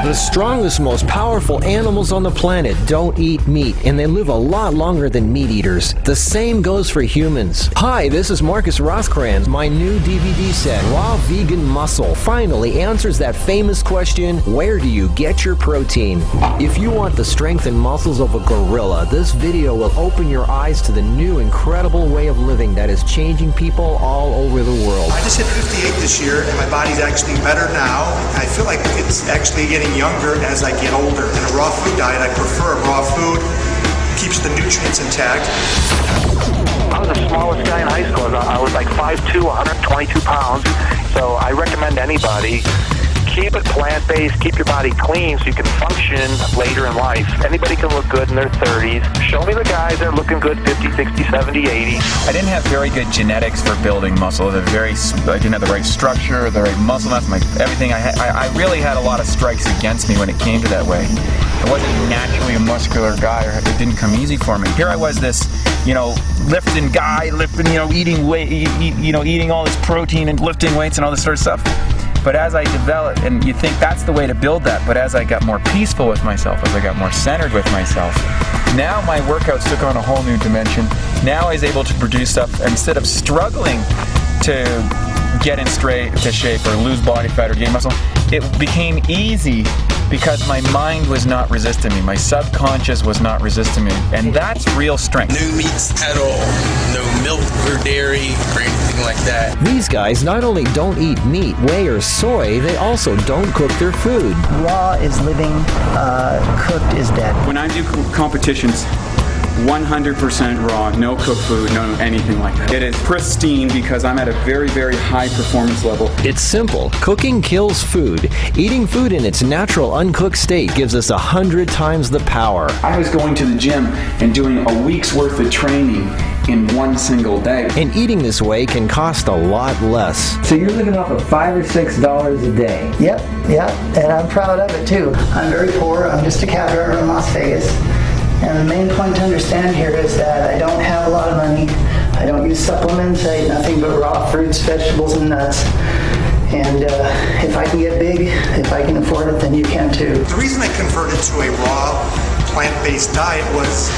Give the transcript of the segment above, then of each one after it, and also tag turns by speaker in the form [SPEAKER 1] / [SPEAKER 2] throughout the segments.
[SPEAKER 1] The strongest, most powerful animals on the planet don't eat meat, and they live a lot longer than meat eaters. The same goes for humans. Hi, this is Marcus Rothkranz. My new DVD set, Raw Vegan Muscle, finally answers that famous question, where do you get your protein? If you want the strength and muscles of a gorilla, this video will open your eyes to the new incredible way of living that is changing people all over the world.
[SPEAKER 2] I just hit 58 this year, and my body's actually better now. I feel like it's actually getting younger as I get older. In a raw food diet, I prefer raw food. Keeps the nutrients intact.
[SPEAKER 3] I was the smallest guy in high school. I was like 5'2", 122 pounds. So I recommend anybody, keep it plant-based, keep your body clean so you can function later in life. Anybody can look good in their 30s. Show me the guys that are looking good 50, 60, 70, 80.
[SPEAKER 4] I didn't have very good genetics for building muscle. I didn't have the right structure, the right muscle mass, everything. I really had a lot of strikes against me when it came to that way. I wasn't naturally a muscular guy, or it didn't come easy for me. Here I was, this, lifting guy, eating weight, eating all this protein and lifting weights and all this sort of stuff. But as I developed, and you think that's the way to build that, but as I got more peaceful with myself, as I got more centered with myself, now my workouts took on a whole new dimension. Now I was able to produce stuff, instead of struggling to get in to shape or lose body fat or gain muscle, it became easy because my mind was not resisting me, my subconscious was not resisting me, and that's real strength.
[SPEAKER 5] No meats at all, no milk or dairy or anything like that.
[SPEAKER 1] These guys not only don't eat meat, whey, or soy, they also don't cook their food.
[SPEAKER 6] Raw is living, cooked is dead.
[SPEAKER 7] When I do competitions, 100% raw, no cooked food, no anything like that. It is pristine because I'm at a very, very high performance level.
[SPEAKER 1] It's simple. Cooking kills food. Eating food in its natural uncooked state gives us 100 times the power.
[SPEAKER 7] I was going to the gym and doing a week's worth of training in one single day.
[SPEAKER 1] And eating this way can cost a lot less.
[SPEAKER 8] So you're living off of $5 or $6 a day?
[SPEAKER 6] Yep, and I'm proud of it too. I'm very poor. I'm just a cab driver in Las Vegas. And the main point to understand here is that I don't have a lot of money. I don't use supplements. I eat nothing but raw fruits, vegetables, and nuts. And if I can get big, if I can afford it, then you can too.
[SPEAKER 2] The reason I converted to a raw, plant-based diet was,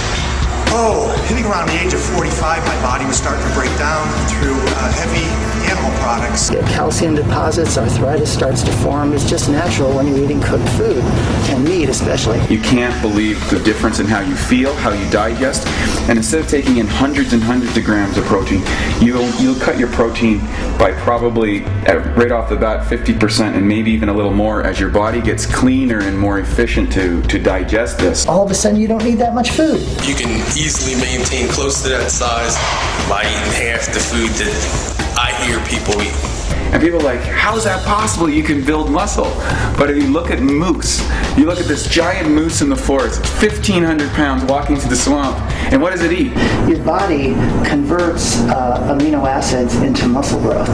[SPEAKER 2] hitting around the age of 45, my body was starting to break down through heavy animal products.
[SPEAKER 6] Get calcium deposits, arthritis starts to form. It's just natural when you're eating cooked food, and meat especially.
[SPEAKER 7] You can't believe the difference in how you feel, how you digest, and instead of taking in hundreds and hundreds of grams of protein, you'll cut your protein by probably, right off the bat, 50% and maybe even a little more as your body gets cleaner and more efficient to digest this.
[SPEAKER 6] All of a sudden you don't need that much food.
[SPEAKER 5] You can easily maintain close to that size by eating half the food that I hear people eat.
[SPEAKER 7] And people are like, how is that possible? You can build muscle. But if you look at moose, you look at this giant moose in the forest, 1,500 pounds walking through the swamp, and what does it eat?
[SPEAKER 6] Your body converts amino acids into muscle growth.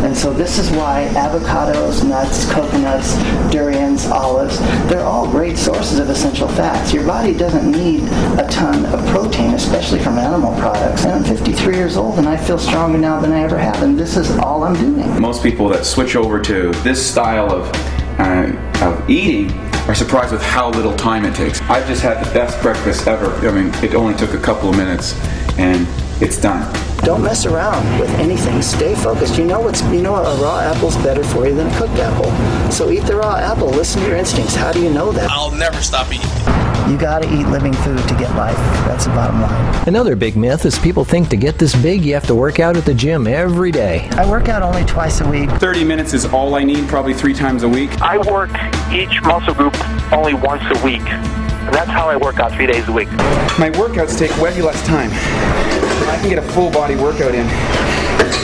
[SPEAKER 6] And so this is why avocados, nuts, coconuts, durians, olives, they're all great sources of essential fats. Your body doesn't need a ton of protein, especially from animal products. And I'm 53 years old and I feel stronger now than I ever have, and this is all I'm doing.
[SPEAKER 7] Most people that switch over to this style of eating are surprised with how little time it takes. I've just had the best breakfast ever. I mean, it only took a couple of minutes and it's done.
[SPEAKER 6] Don't mess around with anything. Stay focused. You know a raw apple's better for you than a cooked apple. So eat the raw apple. Listen to your instincts. How do you know that?
[SPEAKER 5] I'll never stop eating.
[SPEAKER 6] You gotta eat living food to get life. That's the bottom line.
[SPEAKER 1] Another big myth is people think to get this big, you have to work out at the gym every day.
[SPEAKER 6] I work out only twice a week.
[SPEAKER 7] 30 minutes is all I need, probably 3 times a week.
[SPEAKER 3] I work each muscle group only once a week. And that's how I work out 3 days a week.
[SPEAKER 7] My workouts take way less time. I can get a full body workout in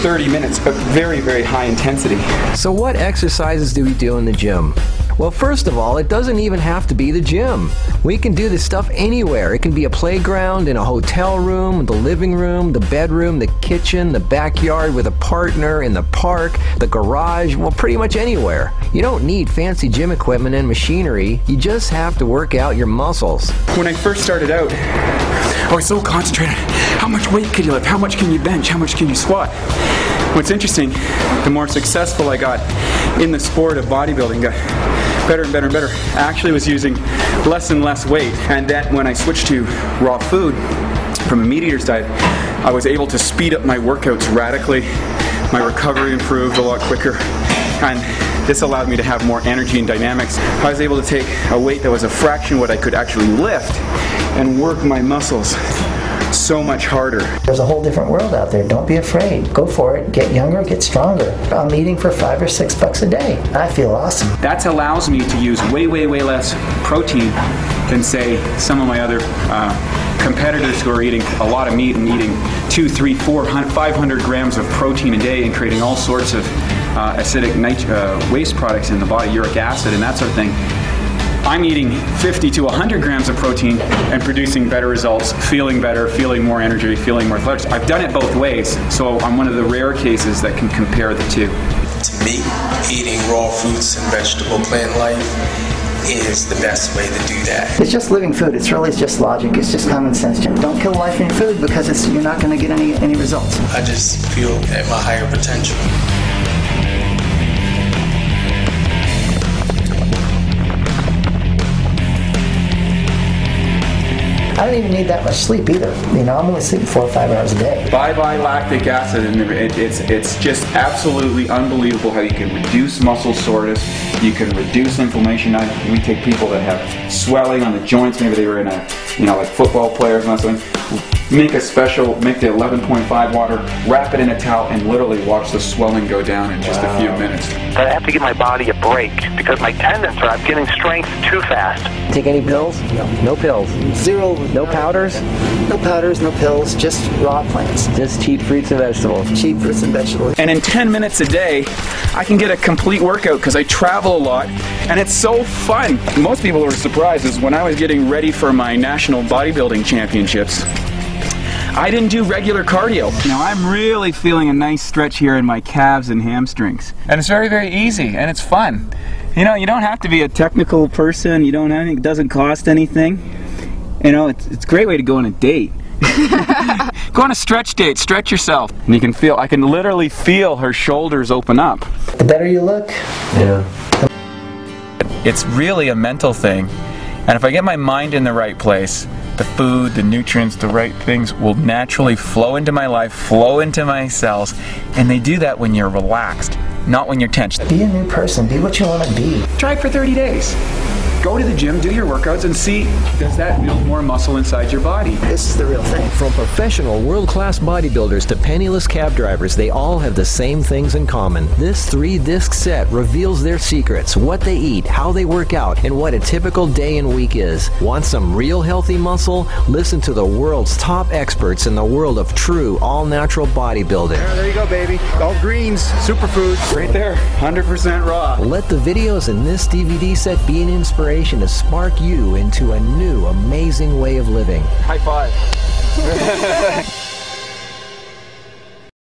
[SPEAKER 7] 30 minutes, but very, very high intensity.
[SPEAKER 1] So what exercises do we do in the gym? Well, first of all, it doesn't even have to be the gym. We can do this stuff anywhere. It can be a playground, in a hotel room, the living room, the bedroom, the kitchen, the backyard with a partner, in the park, the garage, well, pretty much anywhere. You don't need fancy gym equipment and machinery. You just have to work out your muscles.
[SPEAKER 7] When I first started out, I was so concentrated. How much weight can you lift? How much can you bench? How much can you squat? What's interesting, the more successful I got in the sport of bodybuilding, better and better and better. I actually was using less and less weight, and then when I switched to raw food from a meat eater's diet, I was able to speed up my workouts radically. My recovery improved a lot quicker, and this allowed me to have more energy and dynamics. I was able to take a weight that was a fraction what I could actually lift and work my muscles so much harder.
[SPEAKER 6] There's a whole different world out there. Don't be afraid. Go for it. Get younger, get stronger. I'm eating for $5 or $6 a day. I feel awesome.
[SPEAKER 7] That allows me to use way less protein than, say, some of my other competitors who are eating a lot of meat and eating 200, 300, 400, 500 grams of protein a day and creating all sorts of acidic waste products in the body, uric acid and that sort of thing. I'm eating 50 to 100 grams of protein and producing better results, feeling better, feeling more energy, feeling more flexible. I've done it both ways, so I'm one of the rare cases that can compare the two.
[SPEAKER 5] To me, eating raw fruits and vegetable plant life is the best way to do that.
[SPEAKER 6] It's just living food. It's really just logic. It's just common sense. Don't kill life in your food because you're not going to get any results.
[SPEAKER 5] I just feel at my higher potential.
[SPEAKER 6] I don't even need that much sleep either. You know, I'm only sleeping 4 or 5 hours a day.
[SPEAKER 7] Bye-bye lactic acid, and it's just absolutely unbelievable how you can reduce muscle soreness, you can reduce inflammation. We take people that have swelling on the joints, maybe they were in a, like football players and that sort of thing. Make the 11.5 water, wrap it in a towel, and literally watch the swelling go down in just a few minutes.
[SPEAKER 3] I have to give my body a break because my tendons are getting strength too fast.
[SPEAKER 8] Take any pills? No pills.
[SPEAKER 6] Zero.
[SPEAKER 8] No powders?
[SPEAKER 6] No powders, no pills, just raw plants.
[SPEAKER 8] Just cheap fruits and vegetables.
[SPEAKER 6] Cheap fruits and vegetables.
[SPEAKER 7] And in 10 minutes a day, I can get a complete workout because I travel a lot, and it's so fun. Most people were surprised is when I was getting ready for my national bodybuilding championships, I didn't do regular cardio. Now I'm really feeling a nice stretch here in my calves and hamstrings. And it's very easy, and it's fun. You don't have to be a technical person. It doesn't cost anything. It's a great way to go on a date. Go on a stretch date, stretch yourself. And I can literally feel her shoulders open up.
[SPEAKER 6] The better you look.
[SPEAKER 8] Yeah.
[SPEAKER 4] It's really a mental thing. And if I get my mind in the right place, the food, the nutrients, the right things will naturally flow into my life, flow into my cells, and they do that when you're relaxed, not when you're tense.
[SPEAKER 6] Be a new person. Be what you want to be.
[SPEAKER 7] Try it for 30 days. Go to the gym, do your workouts, and see, does that build more muscle inside your body?
[SPEAKER 6] This is the real thing.
[SPEAKER 1] From professional world-class bodybuilders to penniless cab drivers, they all have the same things in common. This 3-disc set reveals their secrets, what they eat, how they work out, and what a typical day and week is. Want some real healthy muscle? Listen to the world's top experts in the world of true all-natural bodybuilding.
[SPEAKER 2] There you go, baby. All greens, superfoods.
[SPEAKER 7] Right there, 100% raw.
[SPEAKER 1] Let the videos in this DVD set be an inspiration to spark you into a new, amazing way of living.
[SPEAKER 7] High five.